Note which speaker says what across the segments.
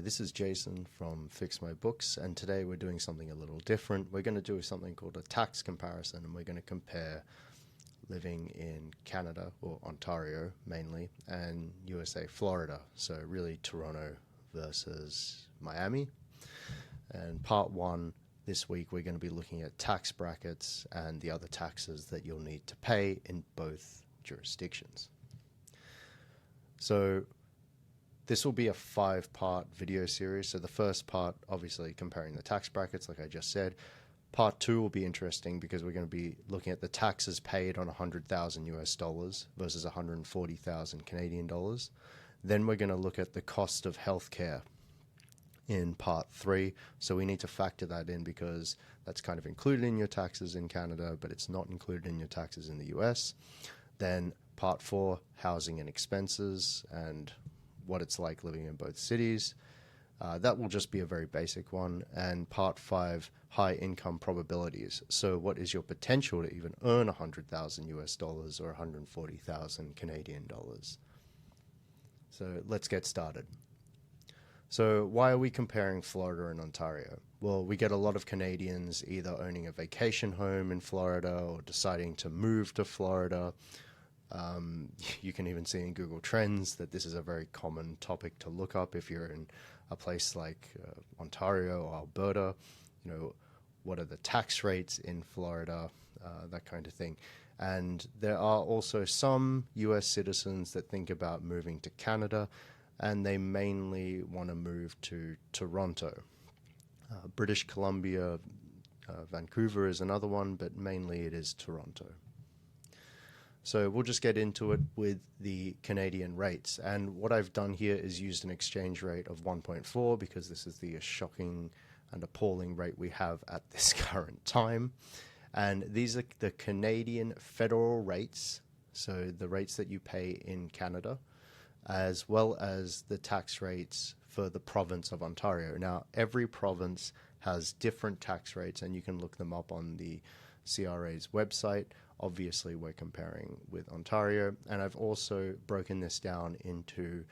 Speaker 1: this is Jason from Fix My Books, and today we're doing something a little different. We're going to do something called a tax comparison, and we're going to compare living in Canada, or Ontario mainly, and USA, Florida. So really Toronto versus Miami. And part one, this week we're going to be looking at tax brackets and the other taxes that you'll need to pay in both jurisdictions. So this will be a 5-part video series. So the first part, obviously comparing the tax brackets, like I just said. Part 2 will be interesting because we're going to be looking at the taxes paid on 100,000 US dollars versus 140,000 Canadian dollars. Then we're going to look at the cost of healthcare in part 3. So we need to factor that in because that's kind of included in your taxes in Canada, but it's not included in your taxes in the US. Then part 4, housing and expenses and what it's like living in both cities. That will just be a very basic one. And part 5, high income probabilities. So what is your potential to even earn 100,000 US dollars or 140,000 Canadian dollars? So let's get started. So why are we comparing Florida and Ontario? Well, we get a lot of Canadians either owning a vacation home in Florida or deciding to move to Florida. You can even see in Google Trends that this is a very common topic to look up if you're in a place like Ontario or Alberta. You know, what are the tax rates in Florida, that kind of thing. And there are also some US citizens that think about moving to Canada, and they mainly want to move to Toronto. British Columbia, Vancouver is another one, but mainly it is Toronto. So we'll just get into it with the Canadian rates. And what I've done here is used an exchange rate of 1.4 because this is the shocking and appalling rate we have at this current time. And these are the Canadian federal rates, so the rates that you pay in Canada, as well as the tax rates for the province of Ontario. Now, every province has different tax rates, and you can look them up on the CRA's website. Obviously, we're comparing with Ontario, and I've also broken this down into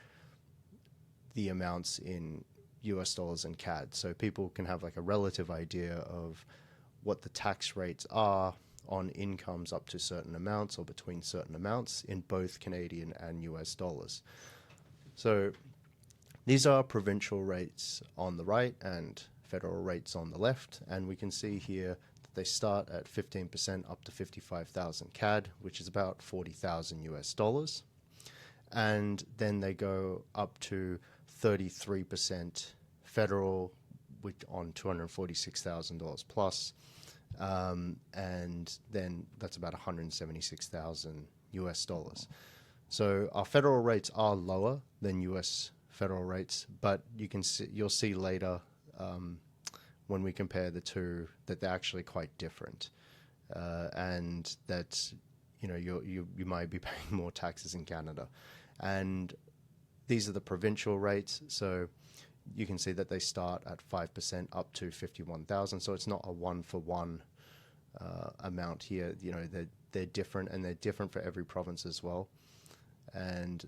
Speaker 1: the amounts in US dollars and CAD, so people can have like a relative idea of what the tax rates are on incomes up to certain amounts or between certain amounts in both Canadian and US dollars. So these are provincial rates on the right and federal rates on the left, and we can see here they start at 15% up to 55,000 CAD, which is about 40,000 US dollars. And then they go up to 33% federal on $246,000 plus. And then that's about 176,000 US dollars. So our federal rates are lower than US federal rates, but you'll see later when we compare the two that they're actually quite different, and that you might be paying more taxes in Canada. And these are the provincial rates, so you can see that they start at 5% up to 51,000. So it's not a one-for-one amount here. They're different, and they're different for every province as well. And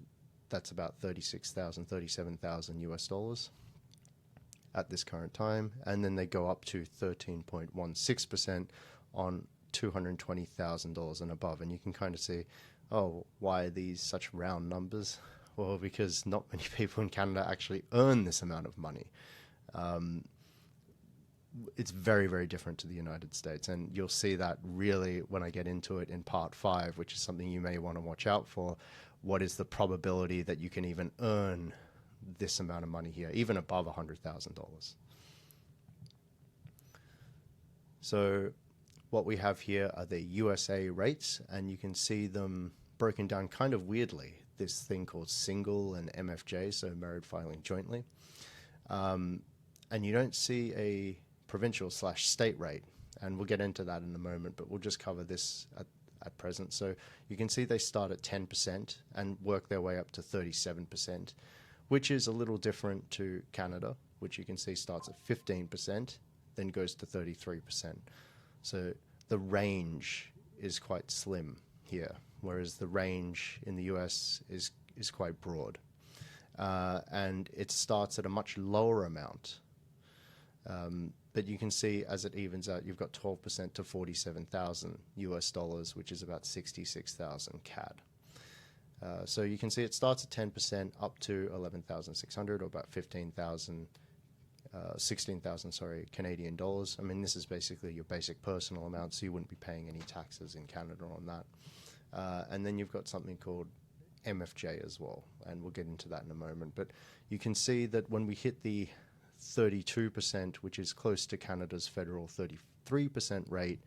Speaker 1: that's about 36,000, 37,000 US dollars at this current time. And then they go up to 13.16% on $220,000 and above. And you can kind of see, oh, why are these such round numbers? Well, because not many people in Canada actually earn this amount of money. It's very, very different to the United States. And you'll see that really when I get into it in part 5, which is something you may want to watch out for. What is the probability that you can even earn this amount of money here, even above $100,000? So what we have here are the USA rates, and you can see them broken down kind of weirdly. This thing called single and MFJ, so married filing jointly. And you don't see a provincial/state rate, and we'll get into that in a moment, but we'll just cover this at present. So you can see they start at 10% and work their way up to 37%, which is a little different to Canada, which you can see starts at 15%, then goes to 33%. So the range is quite slim here, whereas the range in the US is quite broad. and it starts at a much lower amount. But you can see as it evens out, you've got 12% to 47,000 US dollars, which is about 66,000 CAD. So you can see it starts at 10% up to 11,600, or about 16,000, sorry, Canadian dollars. I mean, this is basically your basic personal amount, so you wouldn't be paying any taxes in Canada on that. And then you've got something called MFJ as well, and we'll get into that in a moment. But you can see that when we hit the 32%, which is close to Canada's federal 33% rate,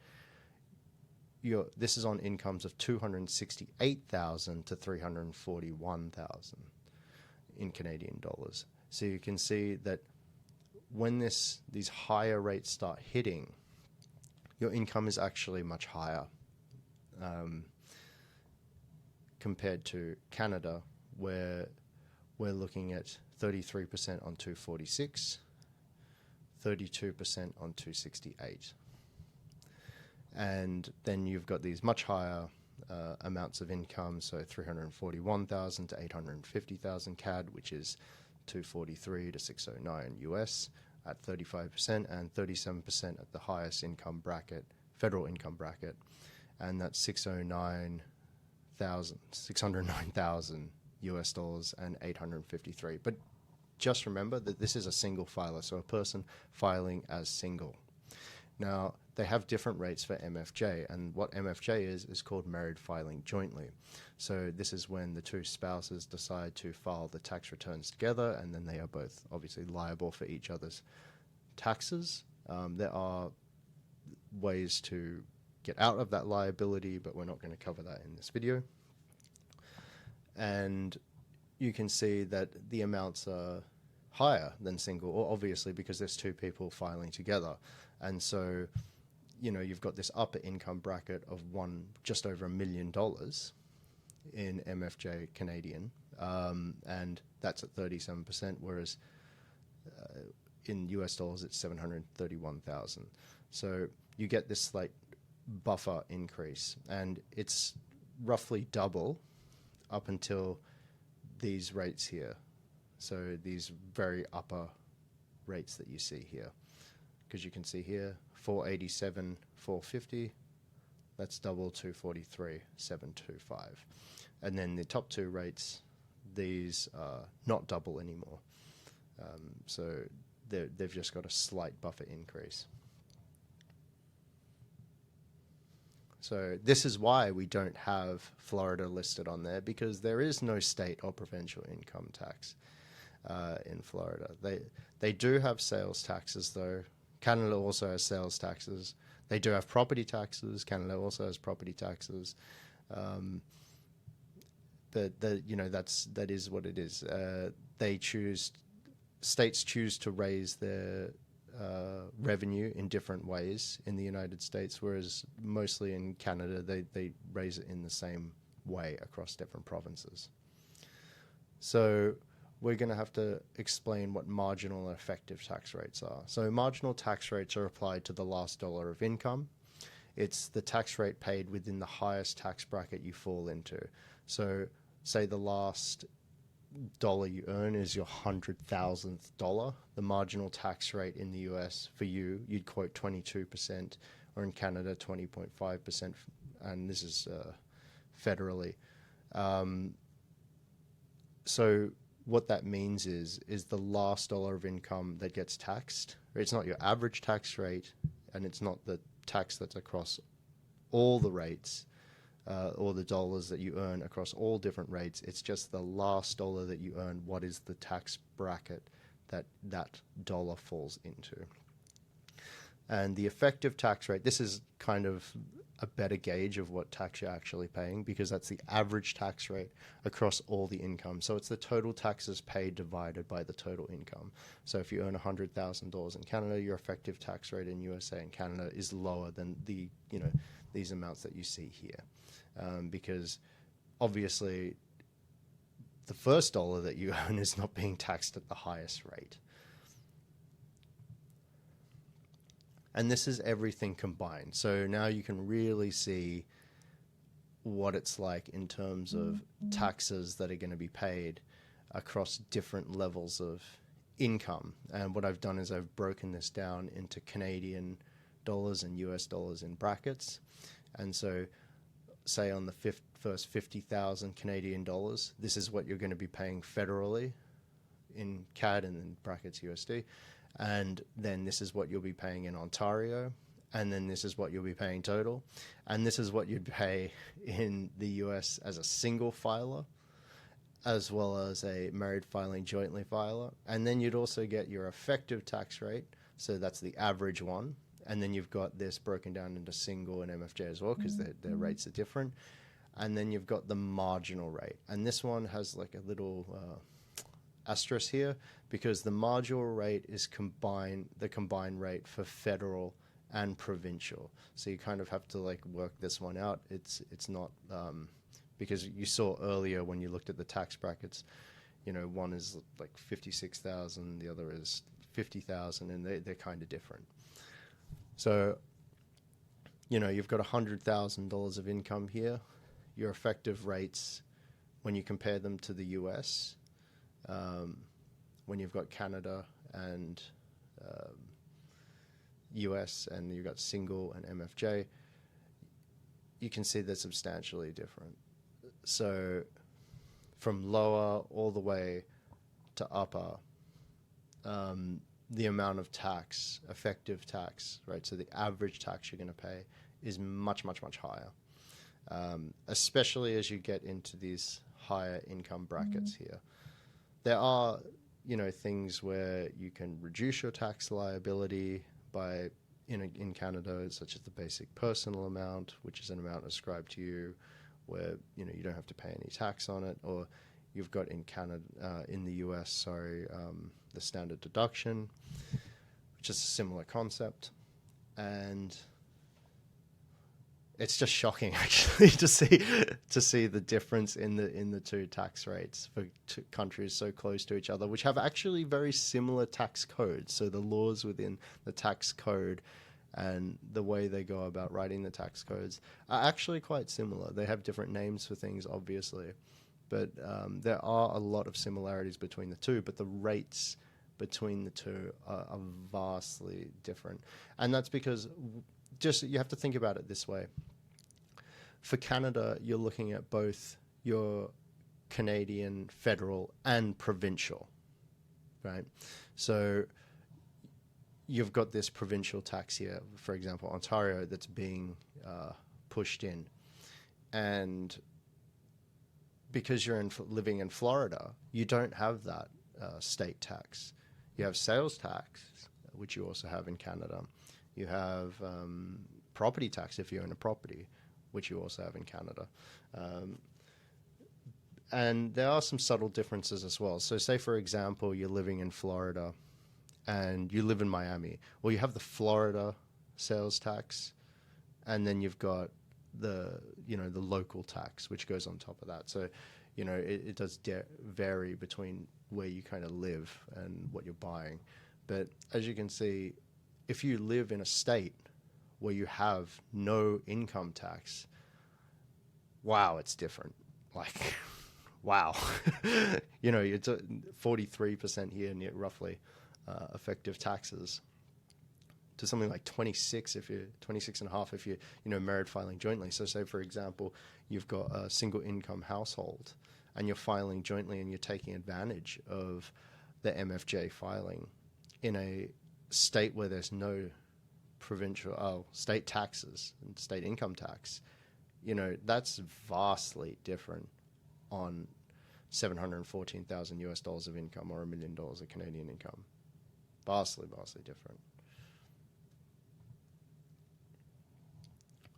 Speaker 1: this is on incomes of 268,000 to 341,000 in Canadian dollars. So you can see that when these higher rates start hitting, your income is actually much higher compared to Canada, where we're looking at 33% on 246, 32% on 268. And then you've got these much higher amounts of income, so 341,000 to 850,000 CAD, which is 243 to 609 US at 35%, and 37% at the highest income bracket, federal income bracket, and that's 609,000 US dollars and 853. But just remember that this is a single filer, so a person filing as single. Now, they have different rates for MFJ, and what MFJ is called married filing jointly. So this is when the two spouses decide to file the tax returns together, and then they are both obviously liable for each other's taxes. There are ways to get out of that liability, but we're not going to cover that in this video. And you can see that the amounts are higher than single, or obviously because there's two people filing together. And so, you know, you've got this upper income bracket of just over $1 million in MFJ Canadian, and that's at 37%, whereas in US dollars it's 731,000. So you get this slight buffer increase, and it's roughly double up until these rates here. So these very upper rates that you see here, because you can see here 487, 450, that's double 243, 725. And then the top two rates, these are not double anymore. So they've just got a slight buffer increase. So this is why we don't have Florida listed on there, because there is no state or provincial income tax in Florida. They do have sales taxes, though. Canada also has sales taxes. They do have property taxes. Canada also has property taxes. But you know, that is what it is. States choose to raise their revenue in different ways in the United States, whereas mostly in Canada they raise it in the same way across different provinces. So we're going to have to explain what marginal and effective tax rates are. So marginal tax rates are applied to the last dollar of income. It's the tax rate paid within the highest tax bracket you fall into. So say the last dollar you earn is your 100,000th dollar. The marginal tax rate in the US for you'd quote 22%, or in Canada 20.5%, and this is federally. So what that means is the last dollar of income that gets taxed. It's not your average tax rate, and it's not the tax that's across all the rates, or the dollars that you earn across all different rates. It's just the last dollar that you earn. What is the tax bracket that dollar falls into? And the effective tax rate, this is kind of a better gauge of what tax you're actually paying, because that's the average tax rate across all the income. So it's the total taxes paid divided by the total income. So if you earn $100,000 in Canada, your effective tax rate in USA and Canada is lower than these amounts that you see here, because obviously the first dollar that you earn is not being taxed at the highest rate. And this is everything combined. So now you can really see what it's like in terms of taxes that are going to be paid across different levels of income. And what I've done is I've broken this down into Canadian dollars and US dollars in brackets. And so, say on the first 50,000 Canadian dollars, this is what you're going to be paying federally in CAD and in brackets USD. And then this is what you'll be paying in Ontario. And then this is what you'll be paying total. And this is what you'd pay in the US as a single filer, as well as a married filing jointly filer. And then you'd also get your effective tax rate. So that's the average one. And then you've got this broken down into single and MFJ as well, because their rates are different. And then you've got the marginal rate. And this one has like a little asterisk here, because the marginal rate is the combined rate for federal and provincial. So you kind of have to like work this one out. It's not because you saw earlier when you looked at the tax brackets, you know, one is like 56,000, the other is 50,000, and they're kind of different. So, you know, you've got $100,000 of income here. Your effective rates, when you compare them to the US, when you've got Canada and US, and you've got single and MFJ, you can see they're substantially different. So from lower all the way to upper, the amount of tax, effective tax, right? So the average tax you're going to pay is much, much, much higher, especially as you get into these higher income brackets here. There are, you know, things where you can reduce your tax liability by, in Canada, such as the basic personal amount, which is an amount ascribed to you, where, you know, you don't have to pay any tax on it. Or you've got in Canada, in the US, the standard deduction, which is a similar concept. And it's just shocking, actually, to see the difference in the two tax rates for two countries so close to each other, which have actually very similar tax codes. So the laws within the tax code and the way they go about writing the tax codes are actually quite similar. They have different names for things, obviously, but there are a lot of similarities between the two, but the rates between the two are vastly different. And that's because just you have to think about it this way. For Canada, you're looking at both your Canadian federal and provincial, right? So you've got this provincial tax here, for example, Ontario, that's being pushed in. And because you're living in Florida, you don't have that state tax. You have sales tax, which you also have in Canada. You have property tax if you own a property, which you also have in Canada. And there are some subtle differences as well. So say, for example, you're living in Florida and you live in Miami. Well, you have the Florida sales tax, and then you've got the local tax, which goes on top of that. So, you know, it does vary between where you kind of live and what you're buying. But as you can see, if you live in a state where you have no income tax, wow, it's different. Like, wow. You know, it's 43% here, near roughly, effective taxes, to something like 26 if you're 26.5 if you're, you know, married filing jointly. So say, for example, you've got a single income household and you're filing jointly and you're taking advantage of the MFJ filing in a state where there's no state taxes and state income tax. You know, that's vastly different on $714,000 of income or $1 million of Canadian income. Vastly different.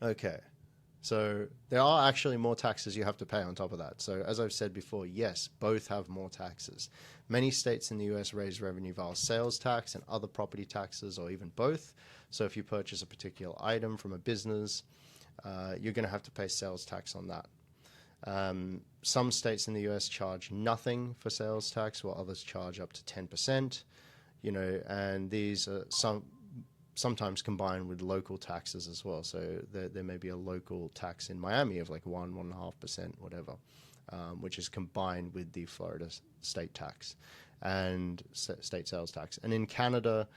Speaker 1: Okay, so there are actually more taxes you have to pay on top of that. So as I've said before, yes, both have more taxes. Many states in the US raise revenue via sales tax and other property taxes, or even both. So if you purchase a particular item from a business, you're going to have to pay sales tax on that. Some states in the US charge nothing for sales tax, while others charge up to 10%. You know, and these are sometimes combined with local taxes as well. So there may be a local tax in Miami of like 1.5%, whatever. which is combined with the Florida state tax and state sales tax. And in Canada,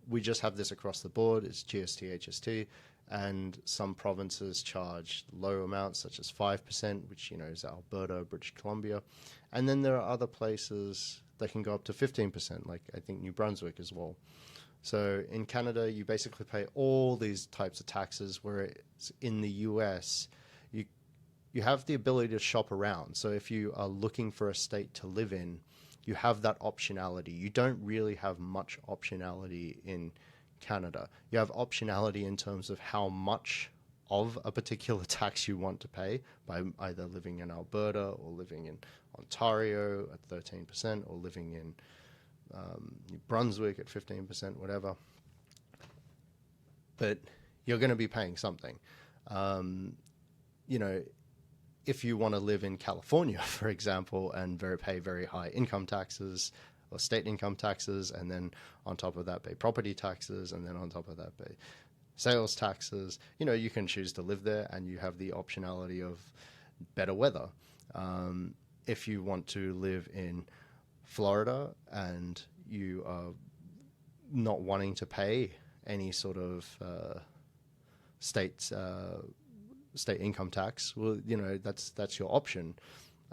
Speaker 1: we just have this across the board. It's GST, HST, and some provinces charge low amounts, such as 5%, which, you know, is Alberta, British Columbia. And then there are other places that can go up to 15%, like I think New Brunswick as well. So in Canada, you basically pay all these types of taxes, whereas in the US, you have the ability to shop around. So if you are looking for a state to live in, you have that optionality. You don't really have much optionality in Canada. You have optionality in terms of how much of a particular tax you want to pay by either living in Alberta or living in Ontario at 13% or living in New Brunswick at 15%, whatever. But you're going to be paying something. You know, if you want to live in California, for example, and pay very high income taxes or state income taxes, and then on top of that pay property taxes, and then on top of that pay sales taxes, you know, you can choose to live there and you have the optionality of better weather. If you want to live in Florida and you are not wanting to pay any sort of state income tax, well, you know, that's your option.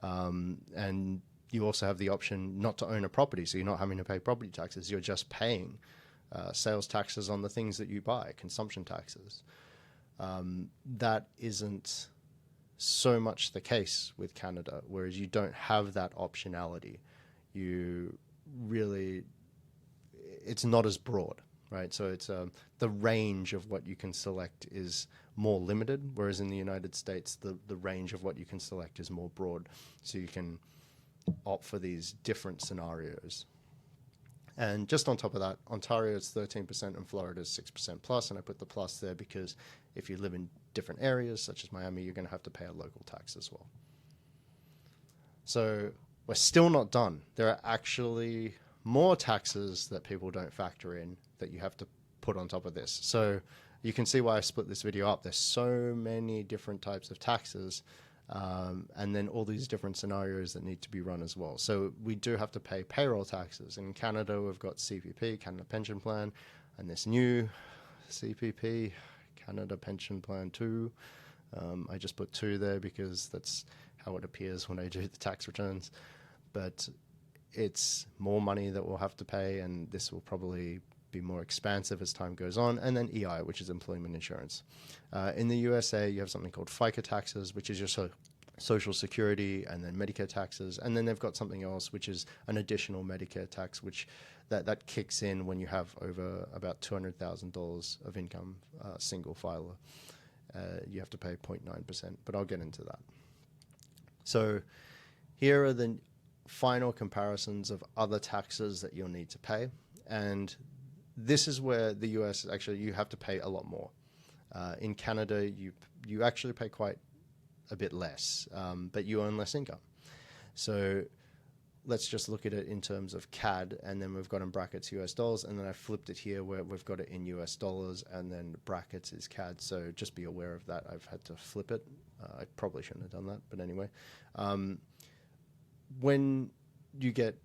Speaker 1: And you also have the option not to own a property, so you're not having to pay property taxes. You're just paying sales taxes on the things that you buy, consumption taxes. That isn't so much the case with Canada, whereas you don't have that optionality. You really, it's not as broad, right? So it's the range of what you can select is more limited, whereas in the United States, the range of what you can select is more broad. So you can opt for these different scenarios. And just on top of that, Ontario is 13% and Florida is 6% plus. And I put the plus there because if you live in different areas, such as Miami, you're going to have to pay a local tax as well. So we're still not done. There are actually more taxes that people don't factor in that you have to put on top of this. So you can see why I split this video up. There's so many different types of taxes, and then all these different scenarios that need to be run as well. So we do have to pay payroll taxes. In Canada, we've got CPP, Canada Pension Plan, and this new CPP, Canada Pension Plan 2. I just put 2 there because that's how it appears when I do the tax returns. But it's more money that we'll have to pay, and this will probably be more expansive as time goes on. And then EI, which is employment insurance. In the USA, you have something called FICA taxes, which is your Social Security, and then Medicare taxes. And then they've got something else, which is an additional Medicare tax, which that kicks in when you have over about $200,000 of income, single filer. You have to pay 0.9%, but I'll get into that. So here are the final comparisons of other taxes that you'll need to pay. And this is where the US, actually, you have to pay a lot more. In Canada, you actually pay quite a bit less, but you earn less income. So let's just look at it in terms of CAD, and then we've got in brackets US dollars, and then I flipped it here where we've got it in US dollars, and then brackets is CAD. So just be aware of that. I've had to flip it. I probably shouldn't have done that, but anyway. When you get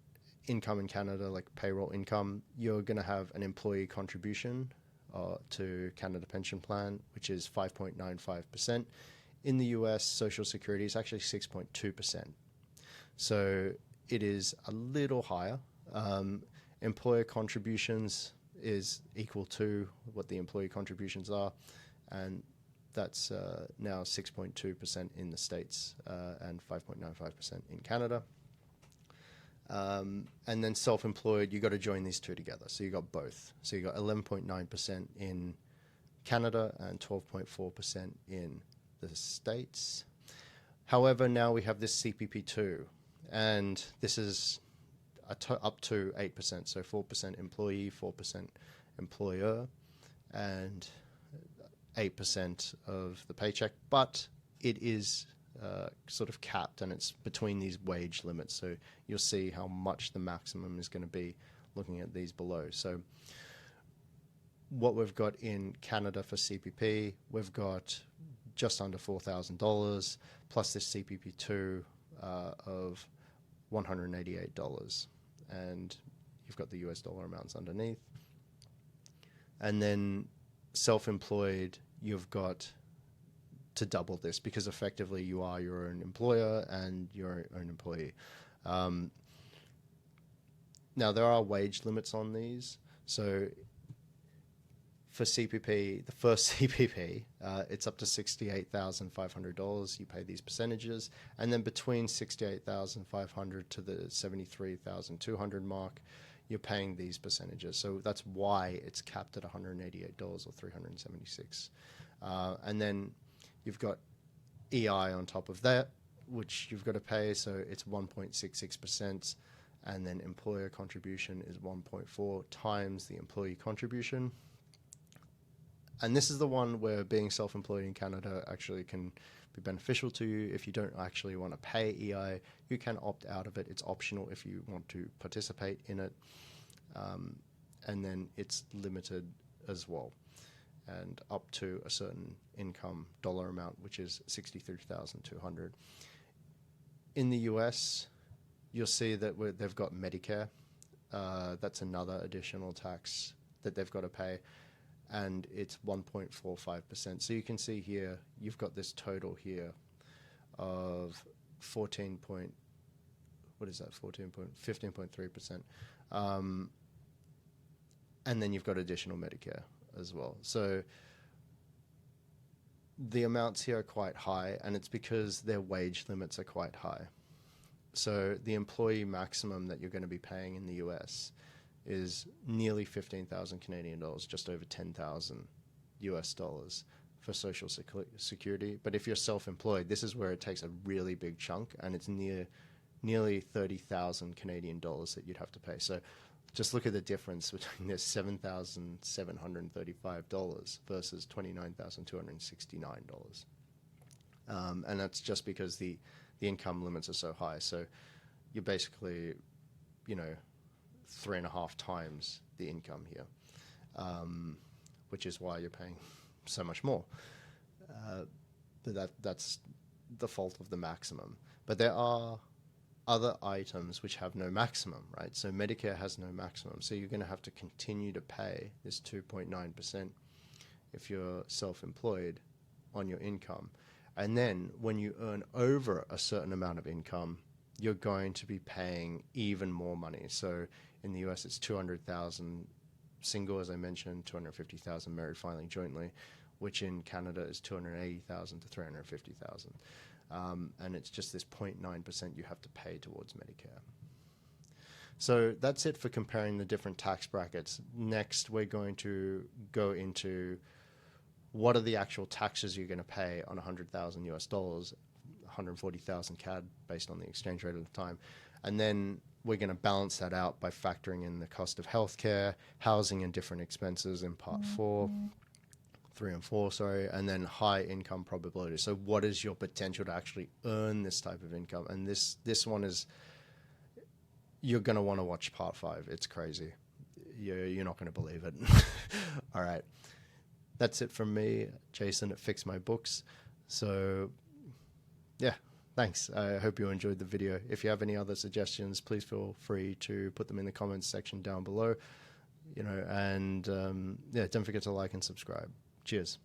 Speaker 1: income in Canada, like payroll income, you're going to have an employee contribution to Canada Pension Plan, which is 5.95%. In the US, Social Security is actually 6.2%. So it is a little higher. Employer contributions is equal to what the employee contributions are, and that's now 6.2% in the States and 5.95% in Canada. And then self-employed, you got to join these two together. So you got both. So you got 11.9% in Canada and 12.4% in the States. However, now we have this CPP2, and this is up to 8%. So 4% employee, 4% employer, and 8% of the paycheck. But it is sort of capped, and it's between these wage limits. So you'll see how much the maximum is going to be looking at these below. So what we've got in Canada for CPP, we've got just under $4,000 plus this CPP2 of $188, and you've got the US dollar amounts underneath. And then self-employed, you've got to double this, because effectively you are your own employer and your own employee. Now, there are wage limits on these. So for CPP, the first CPP, it's up to $68,500. You pay these percentages. And then between $68,500 to the $73,200 mark, you're paying these percentages. So that's why it's capped at $188 or $376. And then you've got EI on top of that, which you've got to pay. So it's 1.66%. And then employer contribution is 1.4 times the employee contribution. And this is the one where being self-employed in Canada actually can be beneficial to you. If you don't actually want to pay EI, you can opt out of it. It's optional if you want to participate in it. And then it's limited as well, and up to a certain income dollar amount, which is $63,200. In the US, you'll see that they've got Medicare. That's another additional tax that they've got to pay, and it's 1.45%. So you can see here, you've got this total here of 15.3%. And then you've got additional Medicare as well. So the amounts here are quite high, and it's because their wage limits are quite high. So the employee maximum that you're going to be paying in the US is nearly 15,000 Canadian dollars, just over 10,000 US dollars for Social Security. But if you're self-employed, this is where it takes a really big chunk, and it's nearly 30,000 Canadian dollars that you'd have to pay. So just look at the difference between this $7,735 versus $29,269. And that's just because the income limits are so high. So you're basically, 3.5 times the income here, which is why you're paying so much more. That's the fault of the maximum. But there are other items which have no maximum, right? So Medicare has no maximum. So you're going to have to continue to pay this 2.9% if you're self-employed on your income. And then when you earn over a certain amount of income, you're going to be paying even more money. So in the US, it's 200,000 single, as I mentioned, 250,000 married filing jointly, which in Canada is 280,000 to 350,000. And it's just this 0.9% you have to pay towards Medicare. So that's it for comparing the different tax brackets. Next, we're going to go into what are the actual taxes you're going to pay on 100,000 US dollars, 140,000 CAD based on the exchange rate at the time. And then we're going to balance that out by factoring in the cost of healthcare, housing, and different expenses in part 3 and 4, and then high income probability. So what is your potential to actually earn this type of income? And this one is, you're going to want to watch part 5. It's crazy. You're not going to believe it. All right. That's it from me, Jason at Fix My Books. So yeah, thanks. I hope you enjoyed the video. If you have any other suggestions, please feel free to put them in the comments section down below. And don't forget to like and subscribe. Cheers.